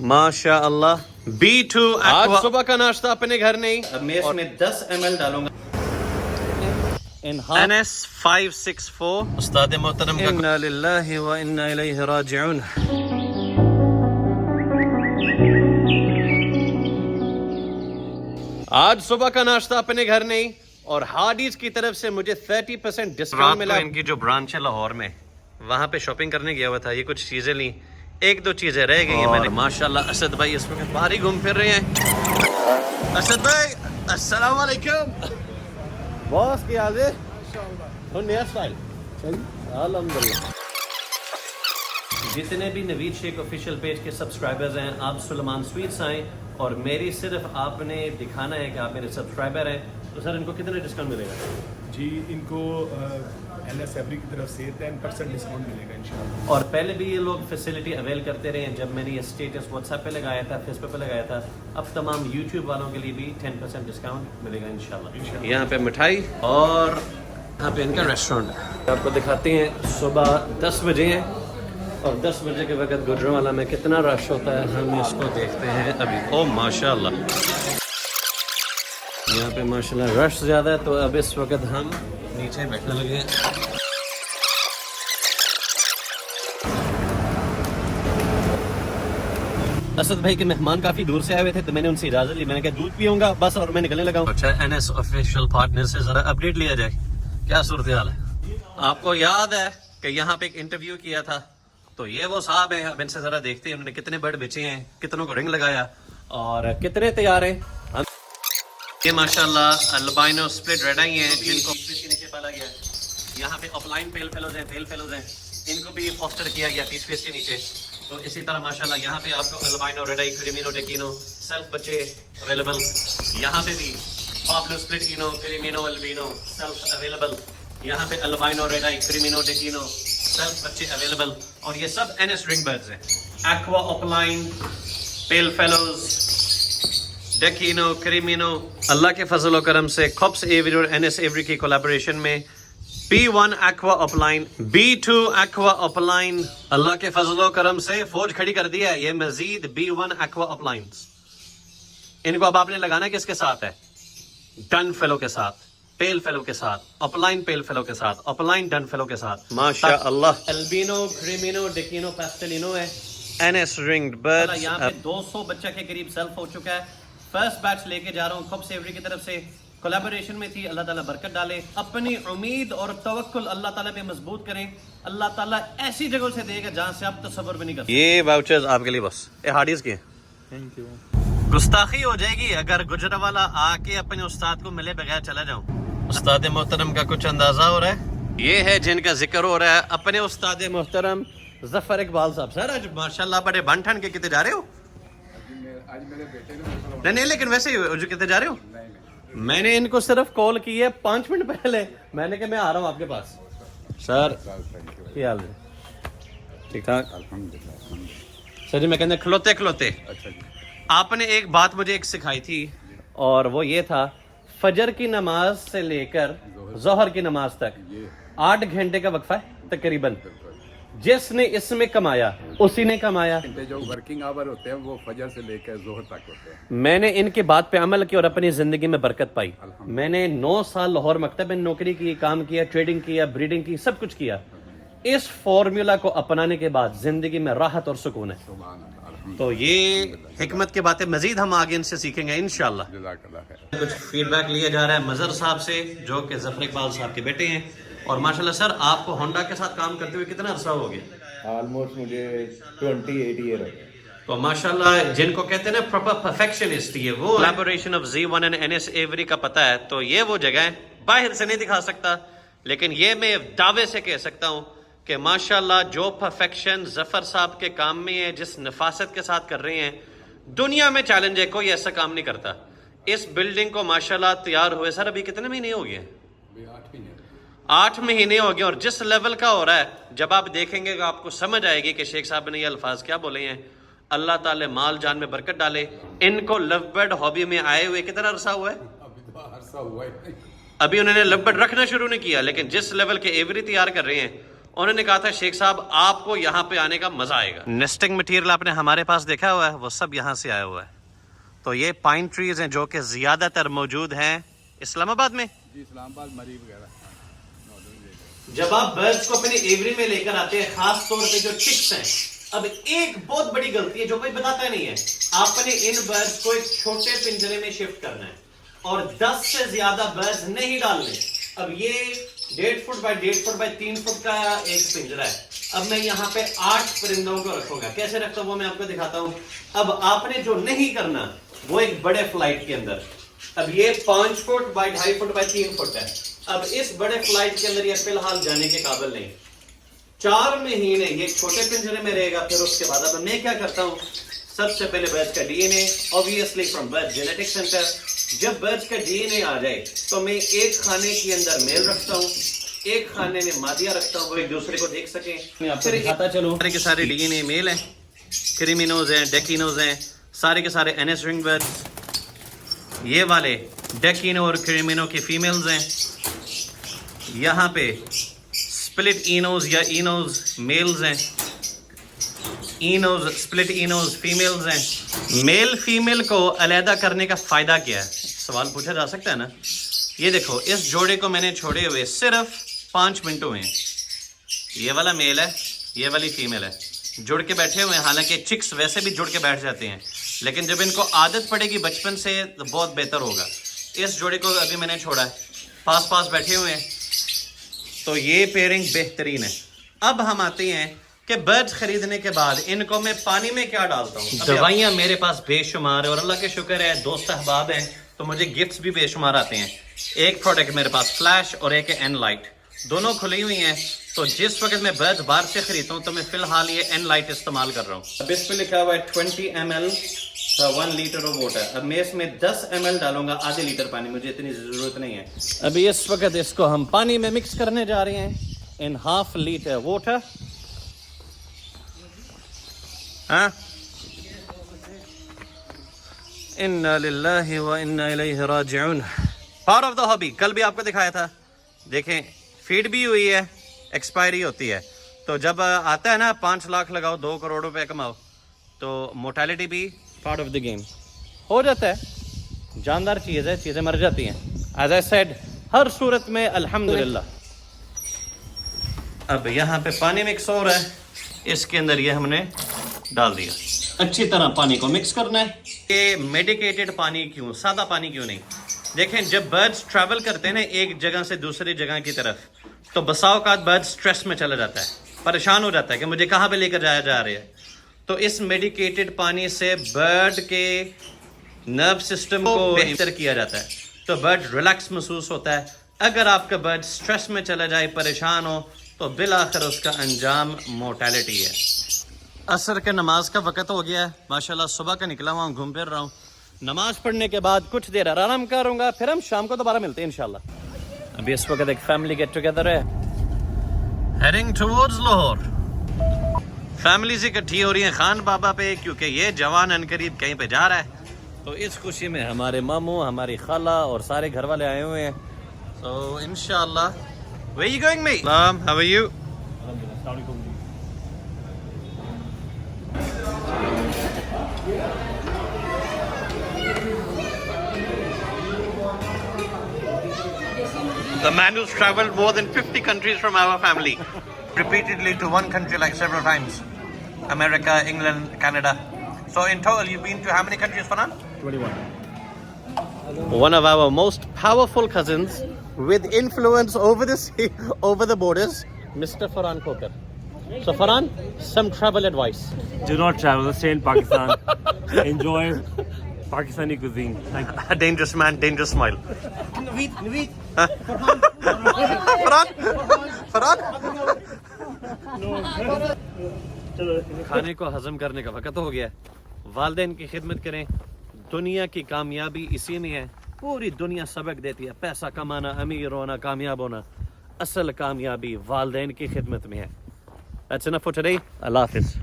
ماشاء اللہ B2 آج صبح کا ناشتہ اپنے گھر نہیں. اب میں اس میں 10 ml ڈالوں گا. NS 564 استاد محترم کا انا للہ و انا الیہ راجعون. آج صبح کا ناشتہ اپنے گھر نہیں اور ہارڈیز کی طرف سے مجھے 30% ڈسکاؤنٹ ملا. ان کی جو برانچ ہے لاہور میں وہاں پہ شاپنگ کرنے گیا ہوا تھا. یہ کچھ چیزیں لیں, ایک دو چیزیں رہ گئی ہیں. میں نے ماشاءاللہ اسد بھائی اس وقت باہر ہی گھوم پھر رہے ہیں. اسد بھائی السلام علیکم. باس کی حال ہے؟ نیا اسٹائل الحمدللہ. جتنے بھی نوید شیخ آفیشیل پیج کے سبسکرائبرز ہیں, آپ سلیمان سویٹس آئیں اور میری صرف آپ نے دکھانا ہے کہ آپ میرے سبسکرائبر ہیں. تو سر ان کو کتنا ڈسکاؤنٹ ملے گا؟ جی ان کو NS ایوری کی طرف سے 10% ڈسکاؤنٹ ملے گا انشاءاللہ. اور پہلے بھی یہ لوگ فیسلٹی اویل کرتے رہے ہیں. جب میں نے یہ اسٹیٹس واٹس ایپ پہ لگایا تھا, فیس بک پہ لگایا تھا, اب تمام یوٹیوب والوں کے لیے بھی 10% ڈسکاؤنٹ ملے گا انشاءاللہ. یہاں پہ مٹھائی اور یہاں پہ ان کا ریسٹورینٹ ہے. آپ کو دکھاتے ہیں صبح 10 بجے ہیں اور 10 بجے کے وقت گجرانوالہ میں کتنا رش ہوتا ہے ہم اس کو دیکھتے ہیں ابھی. او ماشاءاللہ یہاں پہ ماشاءاللہ رش زیادہ ہے. تو اب اس وقت ہم نیچے بیٹھنے لگے ہیں. اسد بھائی کے مہمان کافی دور سے آئے ہوئے تھے تو میں نے ان سے اجازت لی. میں نے کہا دودھ پیوں گا بس اور میں نکلنے لگا ہوں. اچھا NS آفیشیل پارٹنر سے ذرا اپڈیٹ لیا جائے, کیا صورتحال ہے؟ آپ کو یاد ہے کہ یہاں پہ ایک انٹرویو کیا تھا, تو یہ وہ صاحب ہیں. اب ان سے ذرا دیکھتے ہیں انہوں نے کتنے برڈ بیچے ہیں, کتنوں کو رنگ لگایا اور کتنے تیار ہیں. یہ ماشاءاللہ البائنو سپلٹ ریڈ آئی ہیں جن کو پیس کے نیچے پالا گیا ہے. یہاں پہ اپ لائن پیل فیلوز ہیں, پیل فیلوز ہیں, ان کو بھی فاسٹر کیا گیا پیس کے نیچے. تو اسی طرح ماشاءاللہ یہاں پہ آپ کو البائنو ریڈ آئی کریمینو ڈیکینو سیلف بچے اویلیبل. یہاں پہ بھی پابلو سپلٹینو کریمینو البینو سیلف اویلیبل. یہاں پہ البائنو ریڈ آئی کریمینو ڈیکینو سیلف بچے اویلیبل. اور یہ سب NS رنگ برڈز ہیں. ایکوا اپ لائن پیل فیلوز ڈیکینو کریمینو. اللہ کے فضل و کرم سے کھپس ایوری اور NS ایوری کی کولیبوریشن میں P1 ایکوا اپ لائن, B2 ایکوا اپ لائن. اللہ کے فضل و کرم سے فوج کھڑی کر دیا ہے. یہ مزید B1 ایکوا اپ لائنز. ان کو اب آپ نے لگانا کس کے ساتھ ہے؟ ڈن فیلو کے ساتھ, پیل فیلو کے ساتھ, اپ لائن پیل فیلو کے ساتھ, اپ لائن ڈن فیلو کے ساتھ. ماشاء اللہ البینو کریمینو ڈیکینو پیسٹلینو ہے. NS رنگڈ برڈ یہاں پہ 200 بچہ کے قریب سیلف ہو چکا ہے. فرسٹ بیچ لے کے جا رہا ہوں کھپ سیوری کی طرف سے. کولیبوریشن میں تھی. اللہ تعالیٰ برکت ڈالے. اپنی امید اور توکل اللہ تعالیٰ پہ مضبوط کریں. اللہ تعالیٰ ایسی جگہ سے دے گا جہاں سے آپ تصور بھی نہیں کر سکتے. یہ واؤچرز آپ کے لیے بس یہ ہارڈیز کے. Thank you. گستاخی ہو جائے گی اگر گجرانوالہ آ کے اپنے استاد کو ملے بغیر چلا جاؤں. استاد محترم کا کچھ اندازہ ہو رہا ہے. یہ ہے جن کا ذکر ہو رہا ہے, اپنے استاد محترم ظفر اقبال صاحب. سر آج ماشاءاللہ بڑے بن ٹھن کے کتنے جا رہے ہو؟ آج میرے بیٹے نے نہیں لیکن ویسے جو کتنے جا رہے ہو؟ میں نے ان کو صرف کال کی ہے 5 منٹ پہلے. میں نے کہا میں آ رہا ہوں آپ کے پاس. سر کیا حال ہے؟ ٹھیک ٹھاک الحمدللہ. سر جی میں کہتے کھلوتے کھلوتے اچھا جی. آپ نے ایک بات مجھے ایک سکھائی تھی اور وہ یہ تھا فجر کی نماز سے لے کر ظہر کی نماز تک 8 گھنٹے کا وقفہ ہے تقریباً. جس نے اس میں کمایا اسی نے کمایا. جو ورکنگ آور ہوتے ہیں وہ فجر سے لے کر ظہر تک ہوتے ہیں. میں نے ان کی بات پہ عمل کیا اور اپنی زندگی میں برکت پائی. میں نے 9 سال لاہور مکتب میں نوکری کی, کام کیا, ٹریڈنگ کیا, بریڈنگ کی, سب کچھ کیا. اس فارمولا کو اپنانے کے بعد زندگی میں راحت اور سکون ہے. تو یہ حکمت کی باتیں مزید ہم آگے ان سے سیکھیں گے انشاءاللہ. جزاک اللہ خیر. کچھ فیڈ بیک لیا جا رہا ہے مظہر صاحب سے جو کہ ظفر اقبال صاحب کے بیٹے ہیں. اور ماشاءاللہ سر آپ کو ہونڈا کے ساتھ کام کرتے ہوئے کتنا عرصہ ہو گیا؟ آلموسٹ مجھے 28 ایئر ہے. تو ماشاءاللہ جن کو کہتے ہیں نا پراپر پرفیکشنسٹ, یہ وہ collaboration of Z1 and NS every کا پتہ ہے. تو یہ وہ جگہ ہے, باہر سے نہیں دکھا سکتا لیکن یہ میں دعوے سے کہہ سکتا ہوں کہ ماشاءاللہ جو پرفیکشن ظفر صاحب کے کام میں ہے, جس نفاست کے ساتھ کر رہے ہیں, دنیا میں چیلنج ہے, کوئی ایسا کام نہیں کرتا. اس بلڈنگ کو ماشاءاللہ تیار ہوئے سر ابھی کتنے مہینے ہو گئے؟ 8 مہینے ہو گئے. اور جس لیول کا ہو رہا ہے جب آپ دیکھیں گے کہ آپ کو سمجھ آئے گی کہ شیخ صاحب نے یہ الفاظ کیا بولے ہیں. اللہ تعالی مال جان میں برکت ڈالے. ان کو لو برڈ ہابی میں آئے ہوئے کتنا عرصہ ہوا ہے؟ ابھی تو عرصہ ہوا ہے. ابھی انہوں نے لو برڈ رکھنا شروع نہیں کیا, لیکن جس لیول کے ایوری تیار کر رہے ہیں انہوں نے کہا تھا شیخ صاحب آپ کو یہاں پہ آنے کا مزہ آئے گا. نیسٹنگ مٹیریل آپ نے ہمارے پاس دیکھا ہوا ہے وہ سب یہاں سے آیا ہوا ہے. تو یہ پائن ٹریز ہیں جو کہ زیادہ تر موجود ہیں اسلام آباد میں. جی اسلام آباد مری وغیرہ. جب آپ برڈز کو اپنے ایوری میں لے کر آتے ہیں خاص طور پہ جو چکس ہیں, اب ایک بہت بڑی غلطی ہے جو کوئی بتاتا نہیں ہے, آپ نے ان برڈز کو ایک چھوٹے پنجرے میں شفٹ کرنا ہے اور 10 سے زیادہ برڈز نہیں ڈالنے. اب یہ 1.5 feet by 1.5 feet by 3 feet کا ایک پنجرا ہے. اب میں یہاں پہ 8 پرندوں کو رکھوں گا. کیسے رکھتا ہوں وہ میں آپ کو دکھاتا ہوں. اب آپ نے جو نہیں کرنا وہ ایک بڑے فلائٹ کے اندر, اب یہ 5 feet by 2.5 feet by 3 feet ہے. اب اس بڑے فلائٹ کے اندر یہ فی الحال جانے کے قابل نہیں. 4 مہینے یہ چھوٹے پنجرے میں رہے گا. پھر اس کے بعد اب میں کیا کرتا ہوں, سب سے پہلے برڈز کا ڈی این اے obviously from bird genetic centre. جب برڈز کا ڈی این اے آ جائے تو میں ایک خانے کے اندر میل رکھتا ہوں, ایک خانے میں مادیہ رکھتا ہوں, وہ ایک دوسرے کو دیکھ سکیں. میں آپ کو دکھاتا چلوں. سارے کے سارے ڈی این اے میل ہیں, کریمینوز ہیں, ڈیکینوز ہیں, سارے کے سارے NS رنگ برڈز. یہ والے ڈیکینو اور کریمینو کی فیمیلز ہیں. یہاں پہ سپلٹ اینوز یا اینوز میلز ہیں, اینوز سپلٹ اینوز فیمیلز ہیں. میل فیمیل کو علیحدہ کرنے کا فائدہ کیا ہے, سوال پوچھا جا سکتا ہے نا. یہ دیکھو اس جوڑے کو میں نے چھوڑے ہوئے صرف 5 منٹ ہوئے ہیں. یہ والا میل ہے, یہ والی فیمیل ہے, جڑ کے بیٹھے ہوئے ہیں. حالانکہ چکس ویسے بھی جڑ کے بیٹھ جاتے ہیں, لیکن جب ان کو عادت پڑے گی بچپن سے تو بہت بہتر ہوگا. اس جوڑے کو ابھی میں نے چھوڑا ہے, پاس پاس بیٹھے ہوئے ہیں, تو یہ پیئرنگ بہترین ہے. اب ہم آتے ہیں کہ برڈز خریدنے کے بعد ان کو میں پانی میں کیا ڈالتا ہوں. دوائیاں میرے پاس بے شمار ہے اور اللہ کے شکر ہے دوست احباب ہیں تو مجھے گفٹس بھی بے شمار آتے ہیں. ایک پروڈکٹ میرے پاس فلیش اور ایک این لائٹ, دونوں کھلی ہوئی ہیں. تو جس وقت میں برڈز باہر سے خریدتا ہوں تو میں فی الحال یہ این لائٹ استعمال کر رہا ہوں. اب اس پہ لکھا ہوا ہے 20 ml 1 لیٹر آف واٹر. اب میں اس میں 10 ml ڈالوں گا, آدھے لیٹر پانی, مجھے اتنی ضرورت نہیں ہے. ابھی اس وقت اس کو ہم پانی میں مکس کرنے جا رہے ہیں ان 1/2 لیٹر واٹر. ہاں, انا للہ و انا الیہ راجعون. پاور آف دا ہابی کل بھی آپ کو دکھایا تھا. دیکھیں فیڈ بھی ہوئی ہے, ایکسپائری ہوتی ہے. تو جب آتا ہے نا 5 لاکھ لگاؤ 2 کروڑ روپے کماؤ, تو موٹیلٹی بھی پارٹ آف دا گیم ہو جاتا ہے. جاندار چیز ہے, چیزیں مر جاتی ہیں. ایز آئی سیڈ ہر صورت میں الحمدللہ. اب یہاں پہ پانی مکس ہو رہا ہے, اس کے اندر یہ ہم نے ڈال دیا. اچھی طرح پانی کو مکس کرنا ہے. یہ میڈیکیٹڈ پانی کیوں, سادہ پانی کیوں نہیں. دیکھیں جب برڈز ٹریول کرتے ہیں نا ایک جگہ سے دوسری جگہ کی طرف, تو بسا اوقات برڈ سٹریس میں چلا جاتا ہے, پریشان ہو جاتا ہے کہ مجھے کہاں پہ لے کر جایا جا رہے ہیں. تو اس میڈیکیٹڈ پانی سے برڈ کے نرو سسٹم کو بہتر کیا جاتا ہے, تو برڈ ریلیکس محسوس ہوتا ہے. اگر آپ کا برڈ سٹریس میں چلا جائے, پریشان ہو, تو بالآخر اس کا انجام مورٹیلٹی ہے. عصر کے نماز کا وقت ہو گیا ہے. ماشاءاللہ صبح کا نکلا ہوا ہوں, گھوم پھر رہا ہوں. نماز پڑھنے کے بعد کچھ دیر آرام کروں گا, پھر ہم شام کو دوبارہ ملتے ہیں انشاءاللہ. ابھی اس وقت ایک فیملی گیٹ ٹوگیدر ہے, ہیڈنگ ٹورڈز لاہور. فیملیز اکٹھی ہو رہی ہیں خان بابا پہ, کیونکہ یہ جوان عنقریب کہیں پہ جا رہا ہے. تو اس خوشی میں ہمارے ماموں, ہماری خالہ اور سارے گھر والے آئے ہوئے ہیں. تو انشاءاللہ. Where are you going, mate? How are you? The man who's traveled more than 50 countries from our family. Repeatedly to one country like several times. America, England, Canada. So in total you've been to how many countries, Farhan? 21. One of our most powerful cousins with influence over the sea, over the borders, Mr. Farhan Kokar. So Farhan, some travel advice. Do not travel, stay in Pakistan. Enjoy Pakistani cuisine. Thank you. A dangerous man, dangerous smile. Naveed. Farhan? کھانے کو ہضم کرنے کا وقت ہو گیا ہے. والدین کی خدمت کریں. دنیا کی کامیابی اسی میں ہے. پوری دنیا سبق دیتی ہے, پیسہ کمانا, امیر ہونا, کامیاب ہونا. اصل کامیابی والدین کی خدمت میں ہے. That's enough for today. اللہ حافظ.